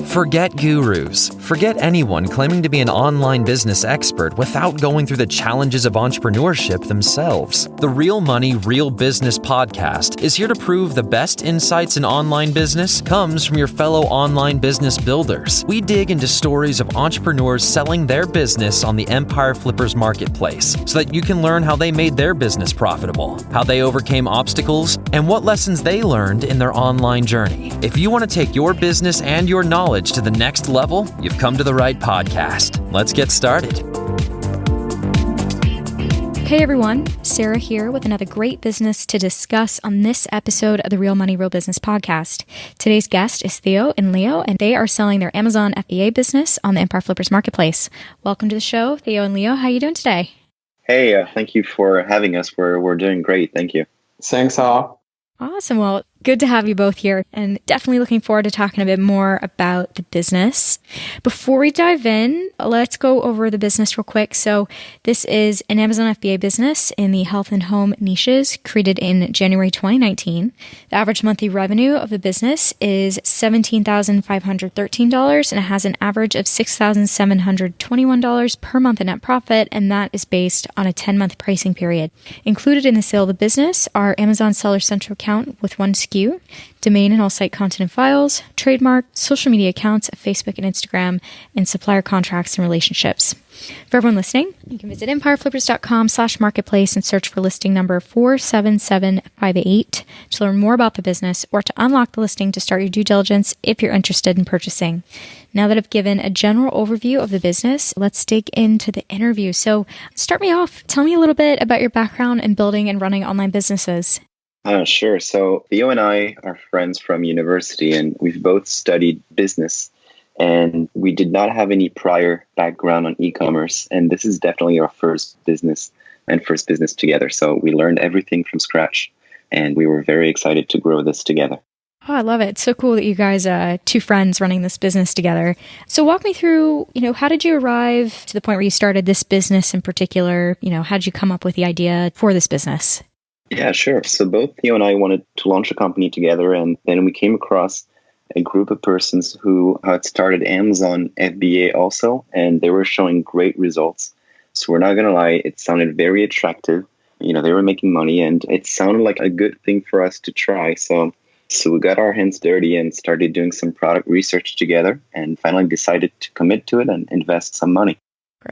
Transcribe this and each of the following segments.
Forget gurus. Forget anyone claiming to be an online business expert without going through the challenges of entrepreneurship themselves. The Real Money, Real Business podcast is here to prove the best insights in online business comes from your fellow online business builders. We dig into stories of entrepreneurs selling their business on the Empire Flippers marketplace so that you can learn how they made their business profitable, how they overcame obstacles, and what lessons they learned in their online journey. If you want to take your business and your knowledge to the next level, you've come to the right podcast. Let's get started. Hey everyone, Sarah here with another great business to discuss on this episode of the Real Money, Real Business podcast. Today's guest is Theo and Leo, and they are selling their Amazon FBA business on the Empire Flippers marketplace. Welcome to the show, Theo and Leo. How are you doing today? Hey, thank you for having us. We're doing great. Thank you. Thanks, all. Awesome. Well, good to have you both here, and definitely looking forward to talking a bit more about the business. Before we dive in, let's go over the business real quick. So this is an Amazon FBA business in the health and home niches, created in January 2019. The average monthly revenue of the business is $17,513, and it has an average of $6,721 per month in net profit, and that is based on a 10-month pricing period. Included in the sale of the business are Amazon Seller Central account with one SKU, domain and all site content and files, trademark, social media accounts, Facebook and Instagram, and supplier contracts and relationships. For everyone listening, you can visit empireflippers.com/marketplace and search for listing number 47758 to learn more about the business or to unlock the listing to start your due diligence if you're interested in purchasing. Now that I've given a general overview of the business, let's dig into the interview. So start me off. Tell me a little bit about your background in building and running online businesses. Sure. So Theo and I are friends from university, and we've both studied business, and we did not have any prior background on e-commerce. And this is definitely our first business together. So we learned everything from scratch, and we were very excited to grow this together. Oh, I love it. It's so cool that you guys are two friends running this business together. So walk me through, how did you arrive to the point where you started this business in particular? How did you come up with the idea for this business? Yeah, sure. So both Theo and I wanted to launch a company together, and then we came across a group of persons who had started Amazon FBA also, and they were showing great results. So we're not going to lie, it sounded very attractive. They were making money, and it sounded like a good thing for us to try. So we got our hands dirty and started doing some product research together, and finally decided to commit to it and invest some money.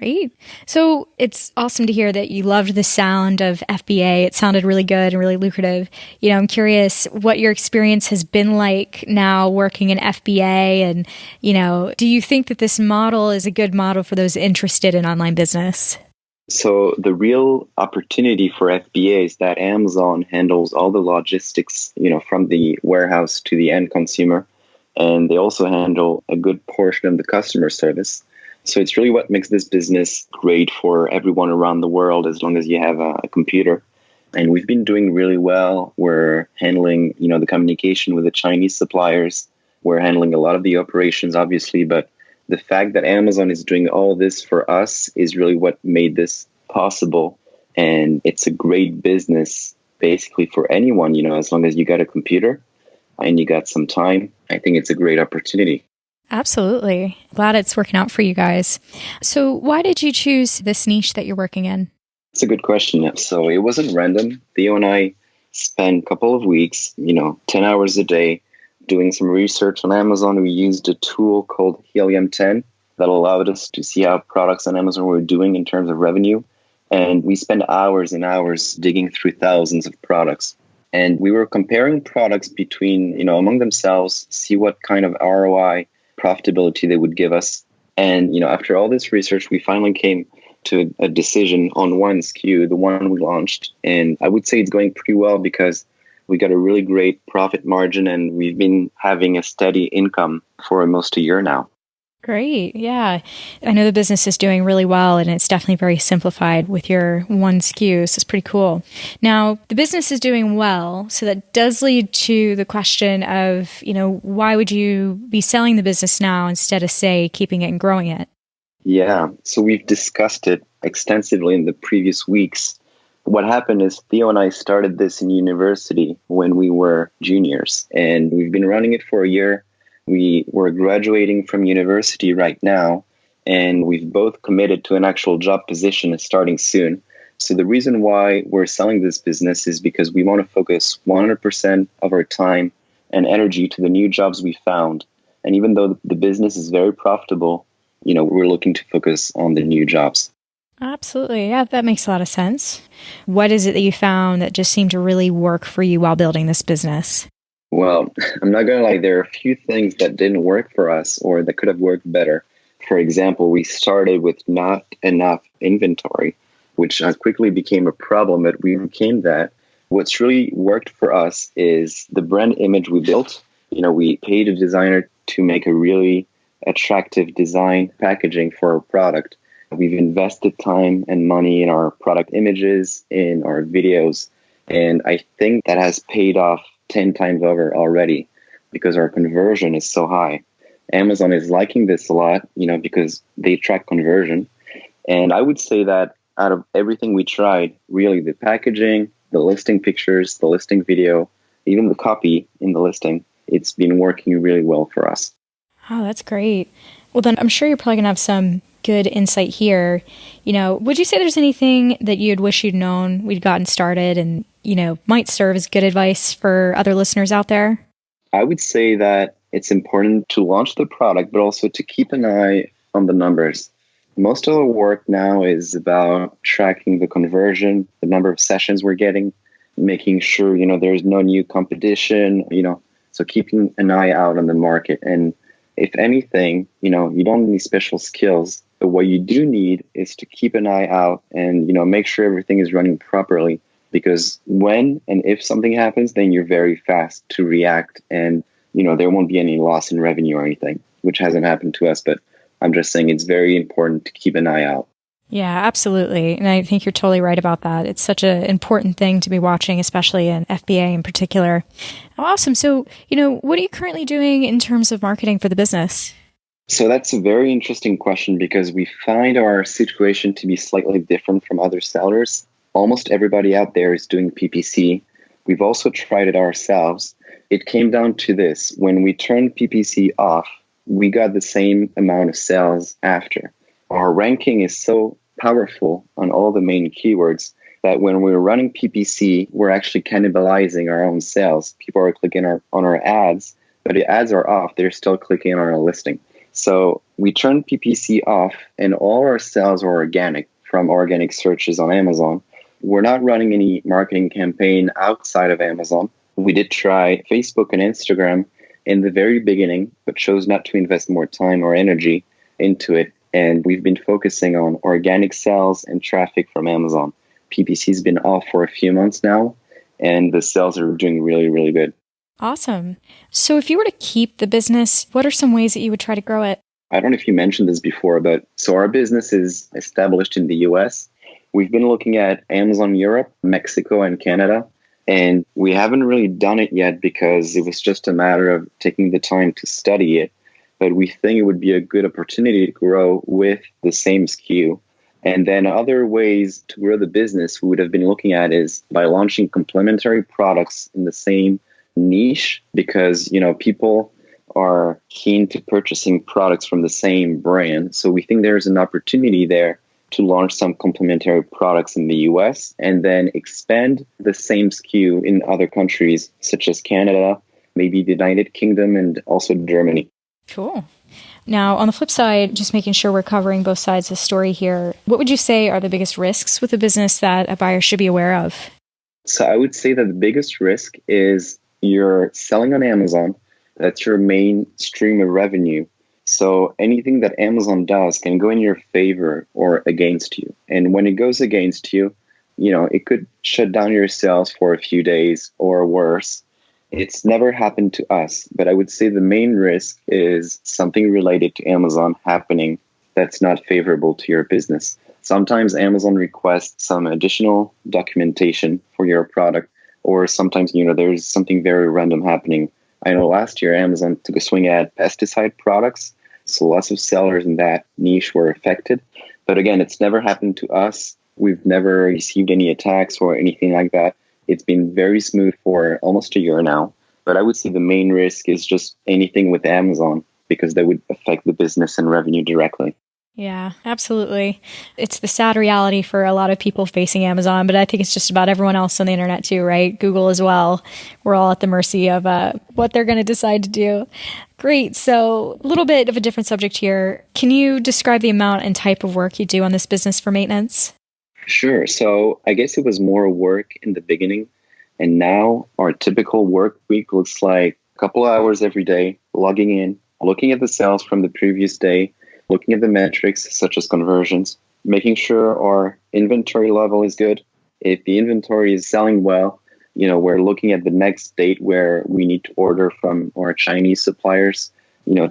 Great. So it's awesome to hear that you loved the sound of FBA. It sounded really good and really lucrative. I'm curious what your experience has been like now working in FBA, and, do you think that this model is a good model for those interested in online business? So the real opportunity for FBA is that Amazon handles all the logistics, from the warehouse to the end consumer, and they also handle a good portion of the customer service. So it's really what makes this business great for everyone around the world, as long as you have a computer. And we've been doing really well. We're handling, the communication with the Chinese suppliers. We're handling a lot of the operations, obviously. But the fact that Amazon is doing all this for us is really what made this possible. And it's a great business, basically, for anyone, as long as you got a computer and you got some time. I think it's a great opportunity. Absolutely. Glad it's working out for you guys. So why did you choose this niche that you're working in? It's a good question. So it wasn't random. Theo and I spent a couple of weeks, 10 hours a day doing some research on Amazon. We used a tool called Helium 10 that allowed us to see how products on Amazon were doing in terms of revenue. And we spent hours and hours digging through thousands of products. And we were comparing products between, among themselves, see what kind of ROI profitability they would give us. And, after all this research, we finally came to a decision on one SKU, the one we launched. And I would say it's going pretty well because we got a really great profit margin, and we've been having a steady income for almost a year now. Great. Yeah. I know the business is doing really well, and it's definitely very simplified with your one SKU. So it's pretty cool. Now, the business is doing well. So that does lead to the question of, why would you be selling the business now instead of, say, keeping it and growing it? Yeah. So we've discussed it extensively in the previous weeks. What happened is Theo and I started this in university when we were juniors, and we've been running it for a year. We're graduating from university right now, and we've both committed to an actual job position starting soon. So the reason why we're selling this business is because we want to focus 100% of our time and energy to the new jobs we found. And even though the business is very profitable, we're looking to focus on the new jobs. Absolutely. Yeah, that makes a lot of sense. What is it that you found that just seemed to really work for you while building this business? Well, I'm not going to lie, there are a few things that didn't work for us or that could have worked better. For example, we started with not enough inventory, which quickly became a problem, but we became that. What's really worked for us is the brand image we built. We paid a designer to make a really attractive design packaging for our product. We've invested time and money in our product images, in our videos, and I think that has paid off 10 times over already because our conversion is so high. Amazon is liking this a lot, because they track conversion. And I would say that out of everything we tried, really the packaging, the listing pictures, the listing video, even the copy in the listing, it's been working really well for us. Oh, that's great. Well, then I'm sure you're probably going to have some good insight here. Would you say there's anything that you'd wish you'd known we'd gotten started and, might serve as good advice for other listeners out there? I would say that it's important to launch the product, but also to keep an eye on the numbers. Most of the work now is about tracking the conversion, the number of sessions we're getting, making sure, there's no new competition, so keeping an eye out on the market. And if anything, you don't need special skills, but what you do need is to keep an eye out and, make sure everything is running properly, because when and if something happens, then you're very fast to react and, there won't be any loss in revenue or anything, which hasn't happened to us, but I'm just saying it's very important to keep an eye out. Yeah, absolutely. And I think you're totally right about that. It's such an important thing to be watching, especially in FBA in particular. Awesome. So, what are you currently doing in terms of marketing for the business? So that's a very interesting question because we find our situation to be slightly different from other sellers. Almost everybody out there is doing PPC. We've also tried it ourselves. It came down to this. When we turned PPC off, we got the same amount of sales after. Our ranking is so powerful on all the main keywords that when we're running PPC, we're actually cannibalizing our own sales. People are clicking on our ads, but the ads are off. They're still clicking on our listing. So we turned PPC off and all our sales are organic from organic searches on Amazon. We're not running any marketing campaign outside of Amazon. We did try Facebook and Instagram in the very beginning, but chose not to invest more time or energy into it. And we've been focusing on organic sales and traffic from Amazon. PPC has been off for a few months now, and the sales are doing really, really good. Awesome. So if you were to keep the business, what are some ways that you would try to grow it? I don't know if you mentioned this before, but so our business is established in the US. We've been looking at Amazon Europe, Mexico, and Canada. And we haven't really done it yet because it was just a matter of taking the time to study it. But we think it would be a good opportunity to grow with the same SKU. And then other ways to grow the business we would have been looking at is by launching complementary products in the same niche, because, people are keen to purchasing products from the same brand. So we think there's an opportunity there to launch some complementary products in the US and then expand the same SKU in other countries such as Canada, maybe the United Kingdom, and also Germany. Cool. Now, on the flip side, just making sure we're covering both sides of the story here, what would you say are the biggest risks with a business that a buyer should be aware of? So I would say that the biggest risk is you're selling on Amazon. That's your main stream of revenue. So anything that Amazon does can go in your favor or against you. And when it goes against you, it could shut down your sales for a few days or worse. It's never happened to us, but I would say the main risk is something related to Amazon happening that's not favorable to your business. Sometimes Amazon requests some additional documentation for your product, or sometimes, there's something very random happening. I know last year Amazon took a swing at pesticide products, so lots of sellers in that niche were affected. But again, it's never happened to us. We've never received any attacks or anything like that. It's been very smooth for almost a year now. But I would say the main risk is just anything with Amazon, because that would affect the business and revenue directly. Yeah, absolutely. It's the sad reality for a lot of people facing Amazon, but I think it's just about everyone else on the internet too, right? Google as well. We're all at the mercy of what they're going to decide to do. Great. So a little bit of a different subject here. Can you describe the amount and type of work you do on this business for maintenance? Sure. So I guess it was more work in the beginning. And now our typical work week looks like a couple of hours every day, logging in, looking at the sales from the previous day, looking at the metrics such as conversions, making sure our inventory level is good. If the inventory is selling well, we're looking at the next date where we need to order from our Chinese suppliers,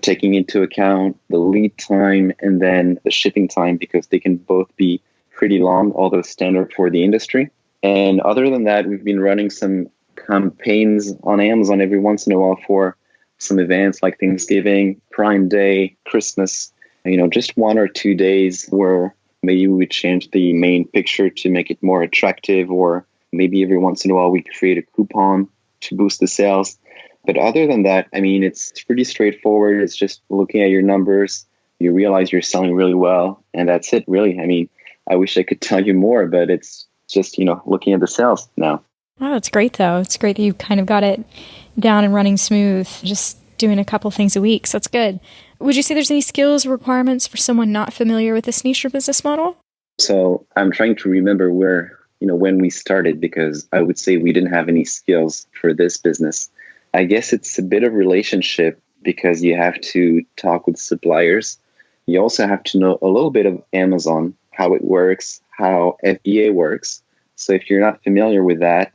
taking into account the lead time and then the shipping time, because they can both be pretty long, although standard for the industry. And other than that, we've been running some campaigns on Amazon every once in a while for some events like Thanksgiving, Prime Day, Christmas, just 1 or 2 days where maybe we would change the main picture to make it more attractive, or maybe every once in a while we create a coupon to boost the sales. But other than that, it's pretty straightforward. It's just looking at your numbers. You realize you're selling really well, and that's it, really. I wish I could tell you more, but it's just, looking at the sales now. Oh, it's great, though. It's great that you kind of got it down and running smooth, just doing a couple things a week. So that's good. Would you say there's any skills or requirements for someone not familiar with this niche or business model? So I'm trying to remember where, when we started, because I would say we didn't have any skills for this business. I guess it's a bit of relationship, because you have to talk with suppliers. You also have to know a little bit of Amazon, how it works, how FBA works. So if you're not familiar with that,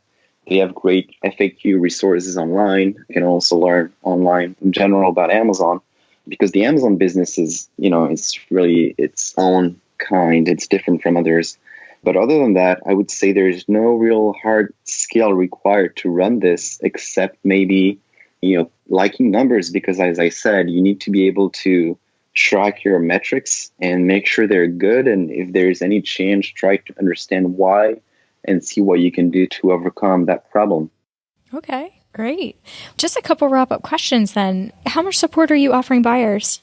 they have great FAQ resources online. You can also learn online in general about Amazon, because the Amazon business is, it's really its own kind. It's different from others. But other than that, I would say there's no real hard skill required to run this, except maybe, liking numbers, because as I said, you need to be able to track your metrics and make sure they're good. And if there's any change, try to understand why and see what you can do to overcome that problem. Okay, great. Just a couple wrap-up questions then. How much support are you offering buyers?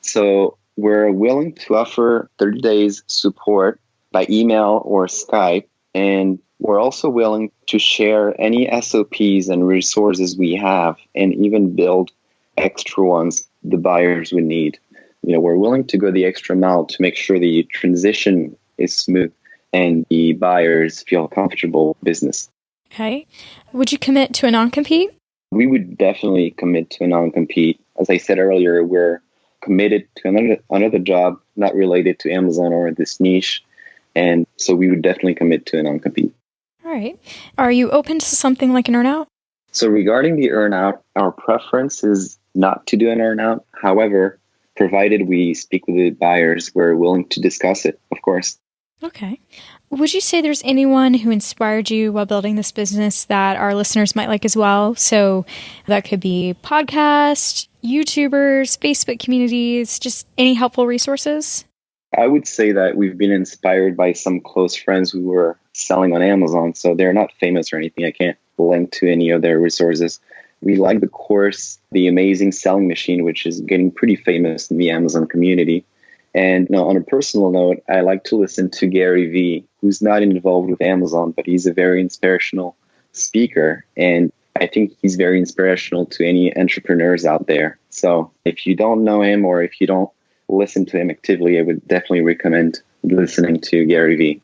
So we're willing to offer 30 days support by email or Skype. And we're also willing to share any SOPs and resources we have, and even build extra ones the buyers would need. We're willing to go the extra mile to make sure the transition is smooth and the buyers feel comfortable business. Okay. Would you commit to a non-compete? We would definitely commit to a non-compete. As I said earlier, we're committed to another job not related to Amazon or this niche. And so we would definitely commit to a non-compete. All right. Are you open to something like an earn-out? So regarding the earn-out, our preference is not to do an earn-out. However, provided we speak with the buyers, we're willing to discuss it, of course. Okay. Would you say there's anyone who inspired you while building this business that our listeners might like as well? So that could be podcasts, YouTubers, Facebook communities, just any helpful resources? I would say that we've been inspired by some close friends who were selling on Amazon. So they're not famous or anything. I can't link to any of their resources. We like the course, The Amazing Selling Machine, which is getting pretty famous in the Amazon community. And on a personal note, I like to listen to Gary Vee, who's not involved with Amazon, but he's a very inspirational speaker. And I think he's very inspirational to any entrepreneurs out there. So if you don't know him, or if you don't listen to him actively, I would definitely recommend listening to Gary Vee.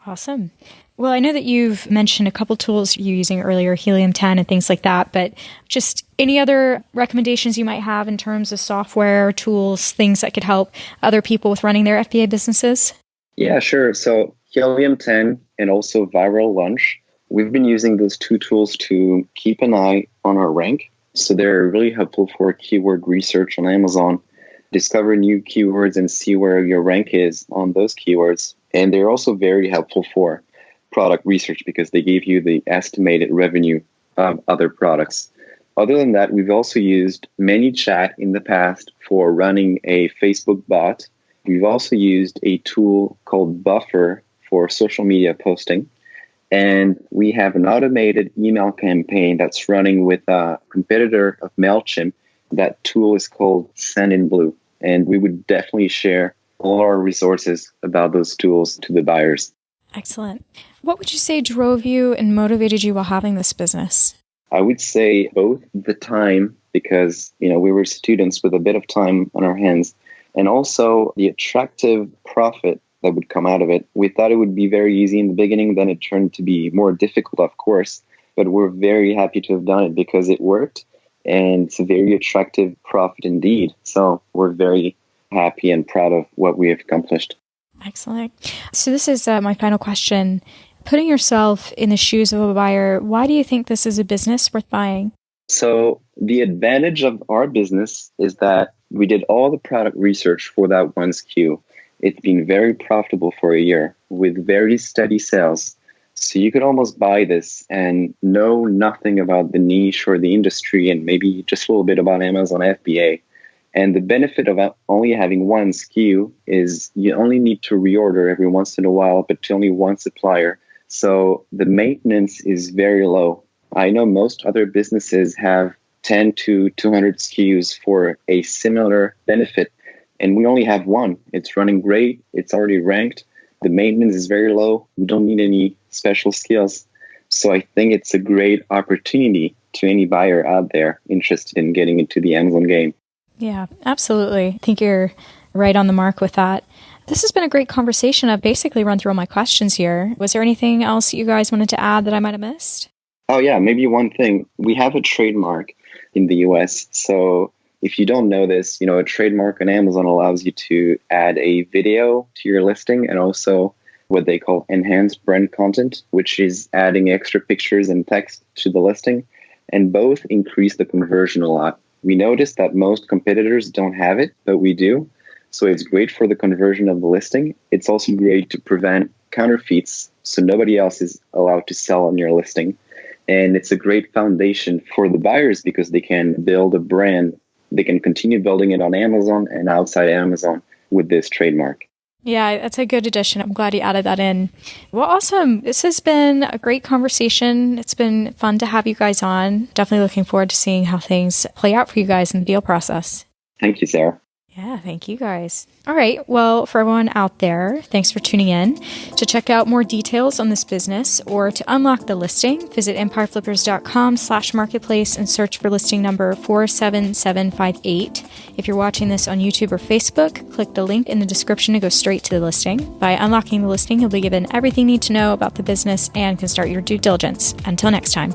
Awesome. Well, I know that you've mentioned a couple tools you're using earlier, Helium 10 and things like that, but just any other recommendations you might have in terms of software, tools, things that could help other people with running their FBA businesses? Yeah, sure. So Helium 10 and also Viral Launch, we've been using those two tools to keep an eye on our rank. So they're really helpful for keyword research on Amazon, discover new keywords and see where your rank is on those keywords. And they're also very helpful for product research because they give you the estimated revenue of other products. Other than that, we've also used ManyChat in the past for running a Facebook bot. We've also used a tool called Buffer for social media posting. And we have an automated email campaign that's running with a competitor of MailChimp. That tool is called Sendinblue. And we would definitely share all our resources about those tools to the buyers. Excellent. What would you say drove you and motivated you while having this business? I would say both the time, because we were students with a bit of time on our hands, and also the attractive profit that would come out of it. We thought it would be very easy in the beginning, then it turned to be more difficult, of course, but we're very happy to have done it because it worked, and it's a very attractive profit indeed. So we're very happy and proud of what we have accomplished. Excellent. So this is my final question. Putting yourself in the shoes of a buyer, why do you think this is a business worth buying? So the advantage of our business is that we did all the product research for that one SKU. It's been very profitable for a year with very steady sales. So you could almost buy this and know nothing about the niche or the industry and maybe just a little bit about Amazon FBA. And the benefit of only having one SKU is you only need to reorder every once in a while, but to only one supplier. So the maintenance is very low. I know most other businesses have 10 to 200 SKUs for a similar benefit, and we only have one. It's running great. It's already ranked. The maintenance is very low. You don't need any special skills. So I think it's a great opportunity to any buyer out there interested in getting into the Amazon game. Yeah, absolutely. I think you're right on the mark with that. This has been a great conversation. I've basically run through all my questions here. Was there anything else you guys wanted to add that I might have missed? Oh, yeah, maybe one thing. We have a trademark in the US. So if you don't know this, a trademark on Amazon allows you to add a video to your listing and also what they call enhanced brand content, which is adding extra pictures and text to the listing. And both increase the conversion a lot. We noticed that most competitors don't have it, but we do. So it's great for the conversion of the listing. It's also great to prevent counterfeits, so nobody else is allowed to sell on your listing. And it's a great foundation for the buyers because they can build a brand. They can continue building it on Amazon and outside Amazon with this trademark. Yeah, that's a good addition. I'm glad you added that in. Well, awesome. This has been a great conversation. It's been fun to have you guys on. Definitely looking forward to seeing how things play out for you guys in the deal process. Thank you, Sarah. Yeah, thank you guys. All right. Well, for everyone out there, thanks for tuning in. To check out more details on this business or to unlock the listing, visit empireflippers.com/marketplace and search for listing number 47758. If you're watching this on YouTube or Facebook, click the link in the description to go straight to the listing. By unlocking the listing, you'll be given everything you need to know about the business and can start your due diligence. Until next time.